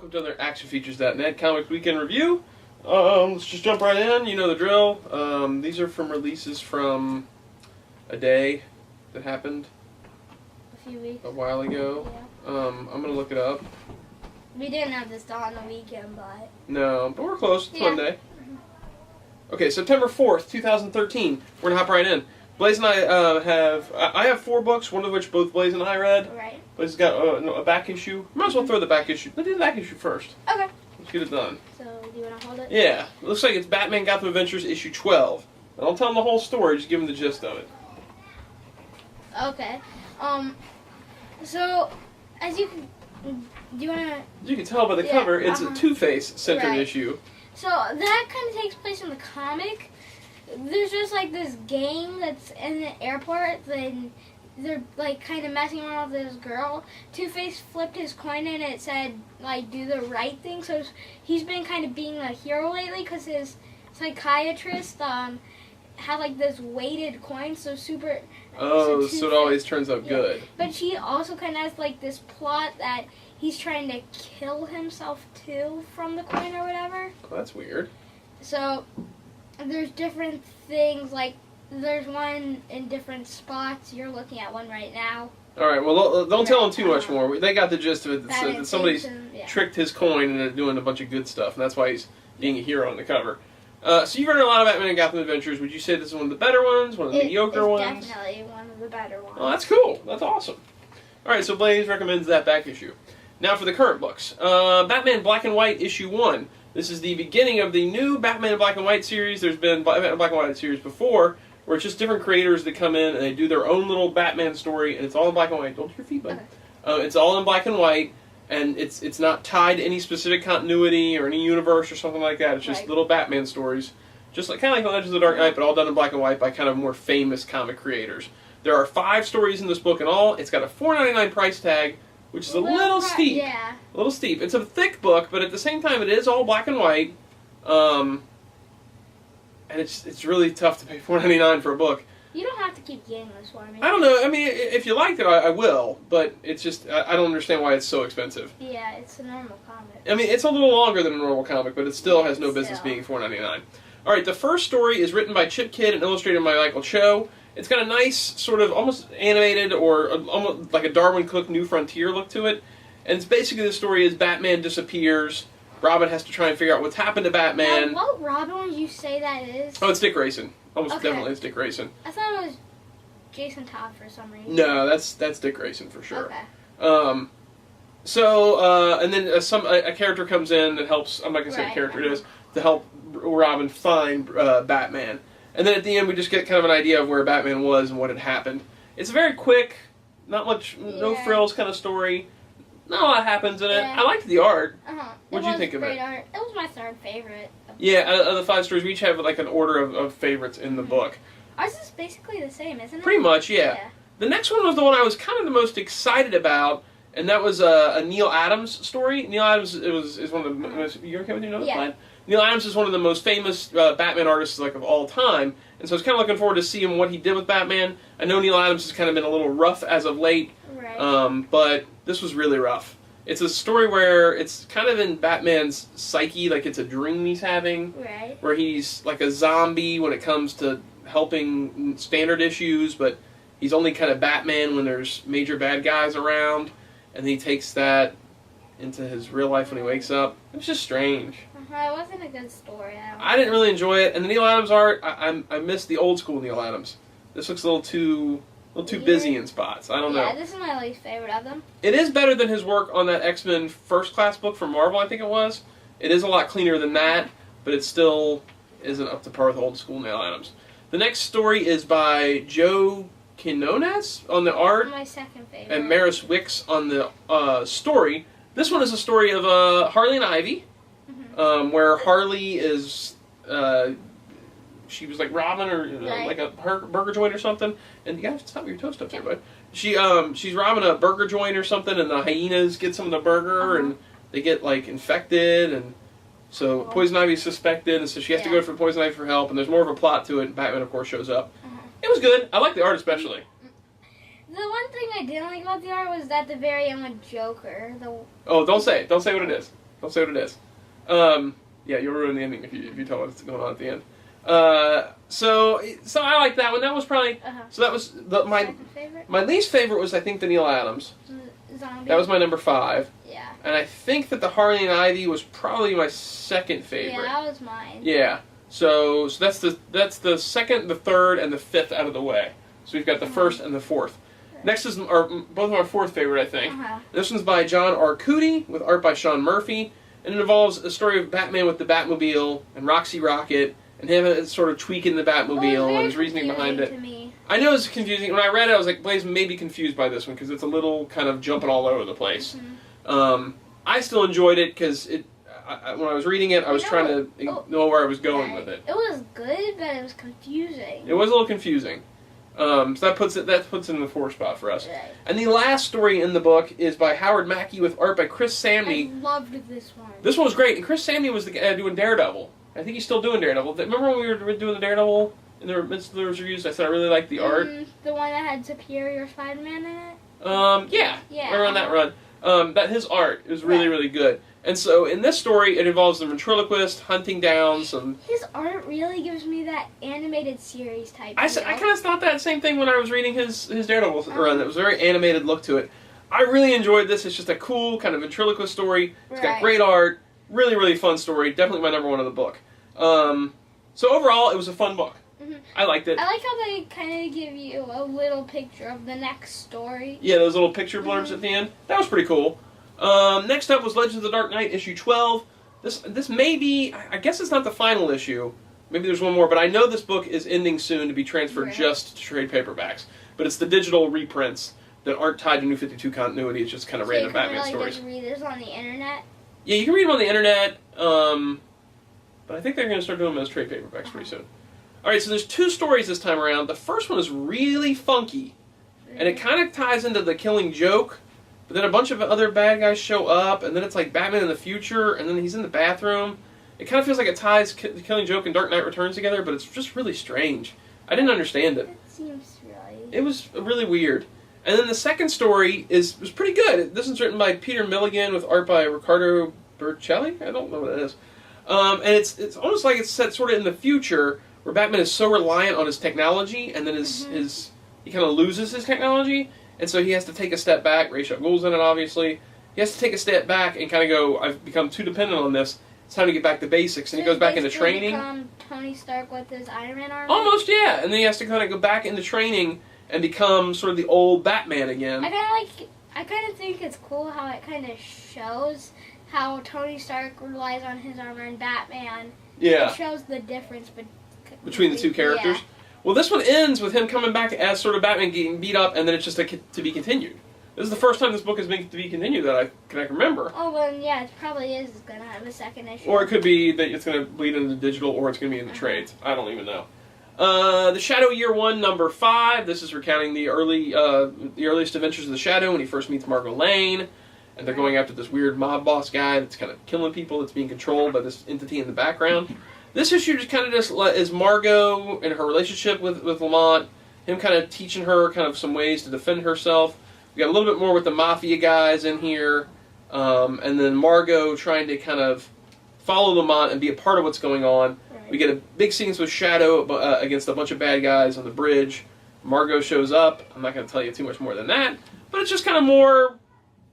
welcome to another ActionFeatures.net Comic Weekend Review. Let's just jump right in. You know the drill. These are from releases from a day that happened a few weeks. A while ago. Yeah. I'm going to look it up. We didn't have this on the weekend, but... No, but we're close. It's yeah. Monday. Okay, September 4th, 2013. We're going to hop right in. Blaze and I I have 4 books, one of which both Blaze and I read. Right. Blaze has got a back issue. Might as well throw the back issue. Let's do the back issue first. Okay. Let's get it done. So, do you want to hold it? Yeah. It looks like it's Batman Gotham Adventures issue 12. I don't tell them the whole story, just give them the gist of it. Okay. So, as you can... Do you want to... As you can tell by the cover, it's a Two-Face centered issue. So, that kind of takes place in the comic. There's just like this gang that's in the airport, and they're like kind of messing around with this girl. Two-Face flipped his coin and it said like do the right thing. So he's been kind of being a hero lately because his psychiatrist had like this weighted coin, so super. Oh, so it always turns out good. But she also kind of has like this plot that he's trying to kill himself too from the coin or whatever. Oh, that's weird. So. There's different things, like, there's one in different spots. You're looking at one right now. Alright, well, don't tell them too much more. They got the gist of it. That somebody's tricked his coin into doing a bunch of good stuff, and that's why he's being a hero on the cover. So you've read a lot of Batman and Gotham Adventures. Would you say this is one of the better ones, one of the mediocre ones? It's definitely one of the better ones. Oh, that's cool. That's awesome. Alright, so Blaze recommends that back issue. Now for the current books. Batman Black and White issue 1. This is the beginning of the new Batman Black and White series. There's been Batman Black and White series before, where it's just different creators that come in and they do their own little Batman story, and it's all in black and white. Don't do your feet, bud. Okay. It's all in black and white, and it's not tied to any specific continuity or any universe or something like that. It's just little Batman stories, just like kind of like the Legends of the Dark Knight, but all done in black and white by kind of more famous comic creators. There are 5 stories in this book in all. It's got a $4.99 price tag, which is a little steep. Yeah. A little steep. It's a thick book, but at the same time, it is all black and white. And it's really tough to pay $4.99 for a book. You don't have to keep getting this one. I don't know. I mean, if you liked it, I will. But it's just, I don't understand why it's so expensive. Yeah, it's a normal comic. I mean, it's a little longer than a normal comic, but it still has no business being $4.99. All right, the first story is written by Chip Kidd and illustrated by Michael Cho. It's got a nice sort of almost animated or almost like a Darwin Cook New Frontier look to it. And it's basically the story is Batman disappears. Robin has to try and figure out what's happened to Batman. Now, what Robin would you say that is? Oh, it's Dick Grayson. Almost definitely it's Dick Grayson. I thought it was Jason Todd for some reason. No, that's Dick Grayson for sure. Okay. And then a character comes in that helps, I'm not going to say what character it is, to help Robin find Batman. And then at the end, we just get kind of an idea of where Batman was and what had happened. It's a very quick, not much, no frills kind of story. Not a lot happens in it. I liked the art. What did you think of it? Art. It was my 3rd favorite. Yeah, out of the 5 stories, we each have like an order of favorites in the book. Ours is basically the same, isn't it? Pretty much, yeah. The next one was the one I was kind of the most excited about, and that was a Neal Adams story. Neal Adams is one of the most... You okay with your notes, Clyde? Neal Adams is one of the most famous Batman artists like of all time, and so I was kind of looking forward to seeing what he did with Batman. I know Neal Adams has kind of been a little rough as of late, but this was really rough. It's a story where it's kind of in Batman's psyche, like it's a dream he's having, where he's like a zombie when it comes to helping standard issues, but he's only kind of Batman when there's major bad guys around, and he takes that into his real life when he wakes up. It was just strange. It wasn't a good story. I didn't really enjoy it, and the Neal Adams art, I miss the old school Neal Adams. This looks a little too busy in spots. I don't know. Yeah, this is my least favorite of them. It is better than his work on that X-Men First Class book from Marvel, I think it was. It is a lot cleaner than that, but it still isn't up to par with old school Neal Adams. The next story is by Joe Quinones on the art. My 2nd favorite. And Maris Wicks on the story. This one is a story of Harley and Ivy, where Harley is, she was like robbing or like a burger joint or something, and you gotta stop your toast up there, bud. She's robbing a burger joint or something, and the hyenas get some of the burger, and they get like infected, and so Poison Ivy's suspected, and so she has to go for Poison Ivy for help, and there's more of a plot to it, and Batman of course shows up. It was good. I like the art especially. The one thing I didn't like about the art was that the very end with Joker. Oh, don't say it. Don't say what it is. Don't say what it is. Yeah, you'll ruin the ending if you tell what's going on at the end. So I like that one. That was probably so. That was my least favorite was I think the Neal Adams. Zombie. That was my number 5. Yeah. And I think that the Harley and Ivy was probably my second favorite. Yeah, that was mine. Yeah. So that's the second, the third, and the fifth out of the way. So we've got the first and the fourth. Next is both of our fourth favorite, I think. This one's by John R. Cootie with art by Sean Murphy, and it involves a story of Batman with the Batmobile and Roxy Rocket, and him sort of tweaking the Batmobile and his reasoning behind it. I know it's confusing. When I read it, I was like, Blaze may be confused by this one because it's a little kind of jumping all over the place. I still enjoyed it because when I was reading it, I was trying to know where I was going with it. It was good, but it was confusing. It was a little confusing. So that puts it in the 4th spot for us. Right. And And the last story in the book is by Howard Mackey with art by Chris Samney. I loved this one. This one was great. And Chris Samney was the guy doing Daredevil. I think he's still doing Daredevil. Remember when we were doing the Daredevil in the midst of the reviews? I said I really liked the art. The one that had Superior Spider-Man in it? Yeah. Around that run. That his art is really, really good. And so in this story, it involves the ventriloquist hunting down some... His art really gives me that animated series type. I kind of thought that same thing when I was reading his Daredevil run. It was a very animated look to it. I really enjoyed this. It's just a cool kind of ventriloquist story. It's got great art. Really, really fun story. Definitely my number 1 of the book. So overall, it was a fun book. I liked it. I like how they kind of give you a little picture of the next story. Yeah, those little picture blurbs at the end. That was pretty cool. Next up was Legends of the Dark Knight, issue 12. This may be, I guess it's not the final issue. Maybe there's one more, but I know this book is ending soon to be transferred just to trade paperbacks. But it's the digital reprints that aren't tied to New 52 continuity. It's just kind of random Batman stories. You can read this on the internet? Yeah, you can read them on the internet, but I think they're going to start doing them as trade paperbacks pretty soon. Alright, so there's 2 stories this time around. The first one is really funky, and it kind of ties into the Killing Joke. But then a bunch of other bad guys show up, and then it's like Batman in the future, and then he's in the bathroom. It kind of feels like it ties Killing Joke and Dark Knight Returns together, but it's just really strange. I didn't understand it. It seems right. It was really weird. And then the second story was pretty good. This is written by Peter Milligan with art by Riccardo Bercelli? I don't know what it is. And it's almost like it's set sort of in the future, where Batman is so reliant on his technology, and then he kind of loses his technology. And so he has to take a step back. Ra's al Ghul's in it, obviously. He has to take a step back and kind of go, I've become too dependent on this. It's time to get back to basics. And he goes back into training. Become Tony Stark with his Iron Man armor? Almost, yeah. And then he has to kind of go back into training and become sort of the old Batman again. I kind of think it's cool how it kind of shows how Tony Stark relies on his armor and Batman. Yeah. It shows the difference between the two characters. Yeah. Well, this one ends with him coming back as sort of Batman getting beat up, and then it's just to be continued. This is the first time this book has been to be continued that I can remember. Oh, well, yeah, it probably is going to have a second issue. Or it could be that it's going to bleed into digital, or it's going to be in the trades. I don't even know. The Shadow Year 1, number 5. This is recounting the earliest adventures of the Shadow when he first meets Margot Lane. And they're going after this weird mob boss guy that's kind of killing people, that's being controlled by this entity in the background. This issue just kind of is Margot and her relationship with Lamont, him kind of teaching her kind of some ways to defend herself. We got a little bit more with the Mafia guys in here, and then Margot trying to kind of follow Lamont and be a part of what's going on. Right. We get a big scenes with Shadow against a bunch of bad guys on the bridge. Margot shows up. I'm not going to tell you too much more than that, but it's just kind of more,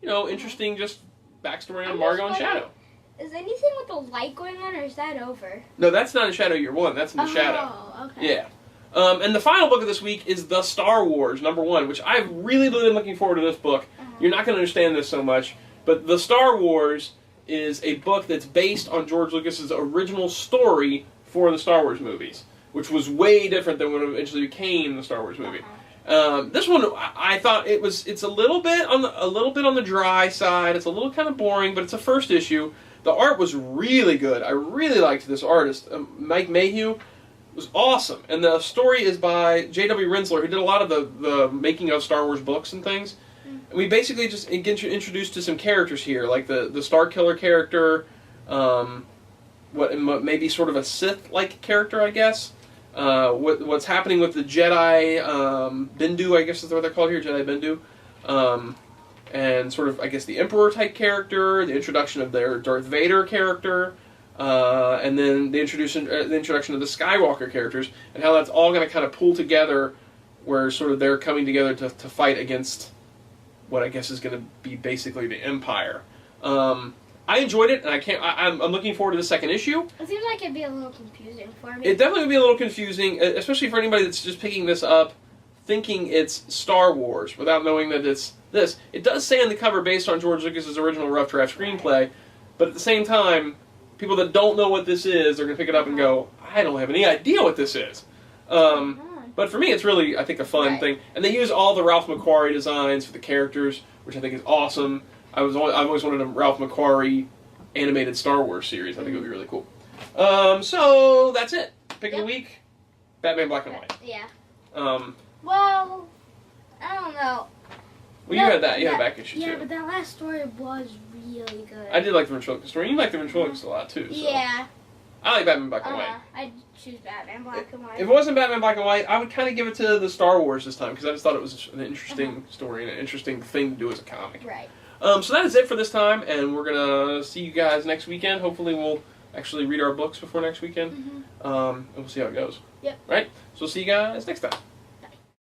interesting just backstory on Margot and Shadow. Is anything with the light going on, or is that over? No, that's not in Shadow Year 1. That's in the Shadow. Oh, okay. Yeah. And the final book of this week is The Star Wars, number 1, which I've really been looking forward to this book. You're not going to understand this so much, but The Star Wars is a book that's based on George Lucas's original story for the Star Wars movies, which was way different than what eventually became the Star Wars movie. This one, I thought it's a little bit on the dry side. It's a little kind of boring, but it's a first issue. The art was really good. I really liked this artist, Mike Mayhew. It was awesome. And the story is by J.W. Rinsler, who did a lot of the making of Star Wars books and things. And we basically just get introduced to some characters here, like the Star Killer character, what maybe sort of a Sith-like character, I guess. What's happening with the Jedi Bendu, I guess is what they're called here, Jedi Bendu. and sort of, I guess, the Emperor type character, the introduction of their Darth Vader character, and then the introduction of the Skywalker characters, and how that's all going to kind of pull together, where sort of they're coming together to fight against what I guess is going to be basically the Empire. I enjoyed it, and I'm looking forward to the second issue. It seems like it'd be a little confusing for me. It definitely would be a little confusing, especially for anybody that's just picking this up, thinking it's Star Wars, without knowing that it's this. It does say on the cover, based on George Lucas's original rough draft screenplay, but at the same time, people that don't know what this is, they're going to pick it up and go, I don't have any idea what this is. But for me, it's really, I think, a fun thing. And they use all the Ralph McQuarrie designs for the characters, which I think is awesome. I've always wanted a Ralph McQuarrie animated Star Wars series. I think it would be really cool. So that's it. Pick of the week, Batman Black and White. Yeah. Well, I don't know. Well, you had that. You had a back issue, too. Yeah, but that last story was really good. I did like the ventriloquist story. You like the ventriloquist a lot, too. So. Yeah. I like Batman Black and White. I'd choose Batman Black and White. If it wasn't Batman Black and White, I would kind of give it to the Star Wars this time, because I just thought it was an interesting story and an interesting thing to do as a comic. Right. So that is it for this time, and we're going to see you guys next weekend. Hopefully we'll actually read our books before next weekend, and we'll see how it goes. Yep. Right? So we'll see you guys next time.